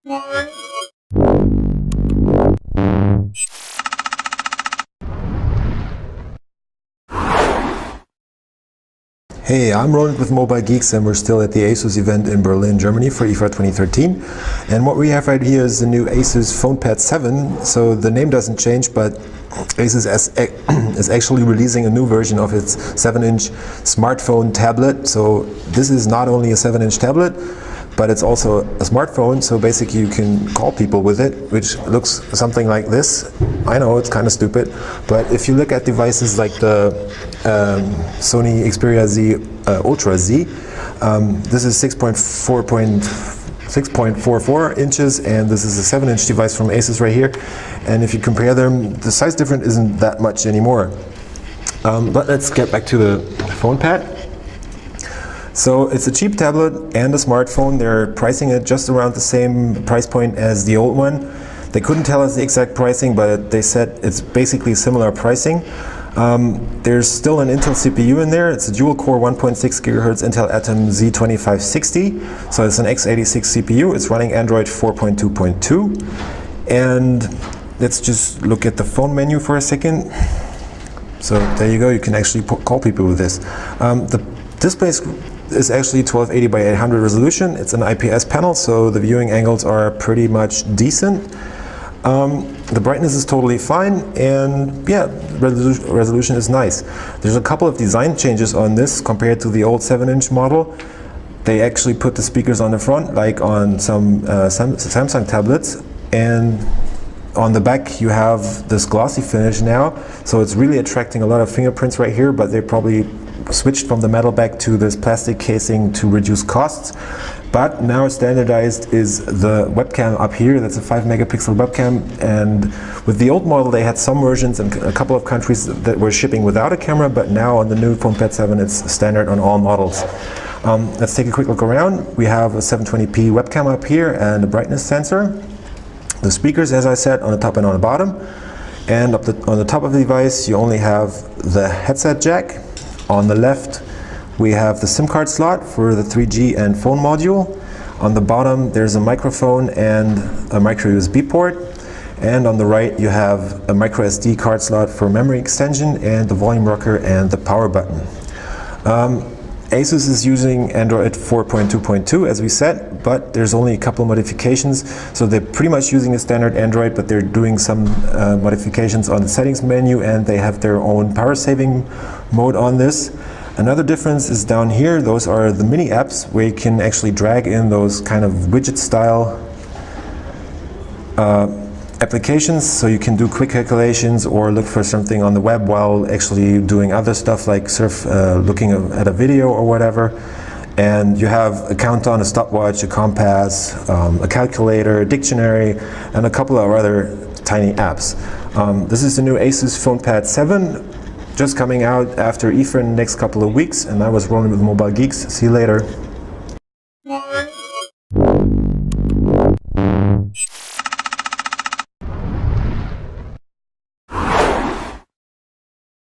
Hey, I'm Roland with Mobile Geeks, and we're still at the ASUS event in Berlin, Germany for IFA 2013. And what we have right here is the new ASUS PhonePad 7. So the name doesn't change, but ASUS is actually releasing a new version of its 7-inch smartphone tablet. So this is not only a 7-inch tablet, but it's also a smartphone, so basically you can call people with it, which looks something like this. I know it's kind of stupid, but if you look at devices like the Sony Xperia Z Ultra Z, this is 6.44 inches, and this is a 7-inch device from ASUS right here. And if you compare them, the size difference isn't that much anymore. But let's get back to the PhonePad. So it's a cheap tablet and a smartphone. They're pricing it just around the same price point as the old one. They couldn't tell us the exact pricing, but they said it's basically similar pricing. There's still an Intel CPU in there. It's a dual-core 1.6 GHz Intel Atom Z2560. So it's an x86 CPU. It's running Android 4.2.2. And let's just look at the phone menu for a second. So there you go. You can actually call people with this. The display is actually 1280 by 800 resolution. It's an IPS panel, so the viewing angles are pretty much decent. The brightness is totally fine, and yeah, resolution is nice. There's a couple of design changes on this compared to the old 7-inch model. They actually put the speakers on the front, like on some Samsung tablets, and on the back you have this glossy finish now, so it's really attracting a lot of fingerprints right here, but they probably switched from the metal back to this plastic casing to reduce costs. But now standardized is the webcam up here. That's a 5-megapixel webcam, and with the old model they had some versions in a couple of countries that were shipping without a camera, but now on the new PhonePad 7 it's standard on all models. Let's take a quick look around. We have a 720p webcam up here and a brightness sensor. The speakers, as I said, on the top and on the bottom. And on the top of the device you only have the headset jack. On the left we have the SIM card slot for the 3G and phone module. On the bottom there's a microphone and a micro USB port. And on the right you have a micro SD card slot for memory extension and the volume rocker and the power button. ASUS is using Android 4.2.2 as we said, but there's only a couple of modifications. So they're pretty much using a standard Android, but they're doing some modifications on the settings menu, and they have their own power saving mode on this. Another difference is down here. Those are the mini apps where you can actually drag in those kind of widget style applications, so you can do quick calculations or look for something on the web while actually doing other stuff like looking at a video or whatever. And you have a countdown, a stopwatch, a compass, a calculator, a dictionary, and a couple of other tiny apps. This is the new ASUS PhonePad 7, just coming out after IFA in the next couple of weeks, and I was Roland with Mobile Geeks. See you later.